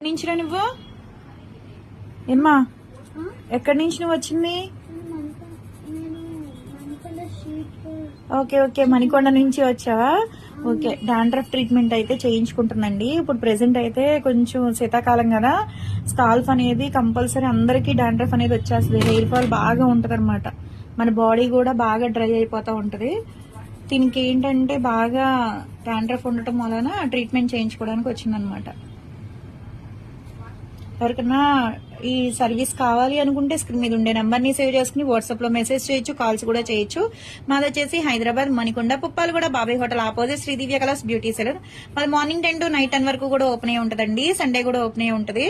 నుంచిరా నువ్వు ఏమ్మా ఎక్కడి నుంచి నువ్వు వచ్చింది? ఓకే ఓకే మణికొండ నుంచి వచ్చావా? ఓకే డాండ్రఫ్ ట్రీట్మెంట్ అయితే చేయించుకుంటుందండి. ఇప్పుడు ప్రెసెంట్ అయితే కొంచెం శీతాకాలం కదా, స్కాల్ఫ్ అనేది కంపల్సరీ అందరికీ డాండ్రఫ్ అనేది వచ్చేస్తుంది. హెయిర్ ఫాల్ బాగా ఉంటది అనమాట, మన బాడీ కూడా బాగా డ్రై అయిపోతూ ఉంటది. దీనికి ఏంటంటే బాగా డాండ్రఫ్ ఉండటం వలన ట్రీట్మెంట్ చేయించుకోవడానికి వచ్చిందనమాట. ఎవరికన్నా ఈ సర్వీస్ కావాలి అనుకుంటే స్క్రీన్ మీద ఉండే నెంబర్ ని సేవ్ చేసుకుని వాట్సాప్ లో మెసేజ్ చేయొచ్చు, కాల్స్ కూడా చేయొచ్చు. మాది వచ్చేసి హైదరాబాద్ మణికొండ పుప్పాలగూడ బాబాయ్ హోటల్ ఆపోజిట్ శ్రీ దివ్య కలర్స్ బ్యూటీ సెలూన్. మాది మార్నింగ్ 10 to నైట్ 10 వరకు కూడా ఓపెన్ అయి ఉంటదండి. సండే కూడా ఓపెన్ అయి ఉంటది.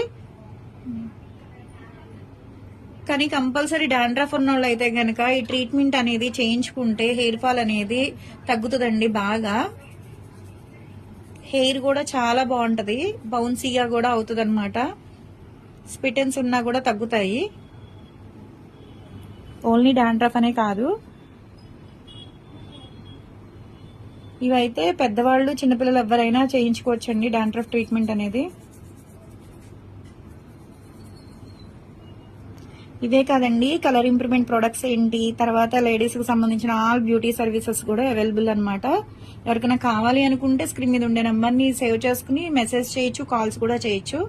కానీ కంపల్సరీ డాండ్రఫ్ ఉన్న వాళ్ళు అయితే గనక ఈ ట్రీట్మెంట్ అనేది చేయించుకుంటే హెయిర్ ఫాల్ అనేది తగ్గుతుందండి. బాగా హెయిర్ కూడా చాలా బాగుంటది, బౌన్సీగా కూడా అవుతుంది అనమాట. స్పిటన్స్ ఉన్నా కూడా తగ్గుతాయి. ఓన్లీ డాండ్రఫ్ అనే కాదు, ఇవైతే పెద్దవాళ్ళు చిన్నపిల్లలు ఎవరైనా చేయించుకోవచ్చండి డాండ్రఫ్ ట్రీట్మెంట్ అనేది. ఇవే కాదండి, కలర్ ఇంప్రూవ్మెంట్ ప్రొడక్ట్స్ ఏంటి, తర్వాత లేడీస్ కి సంబంధించిన ఆల్ బ్యూటీ సర్వీసెస్ కూడా అవైలబుల్ అనమాట. ఎవరికైనా కావాలి అనుకుంటే స్క్రీన్ మీద ఉండే నెంబర్ ని సేవ్ చేసుకుని మెసేజ్ చేయొచ్చు, కాల్స్ కూడా చేయొచ్చు.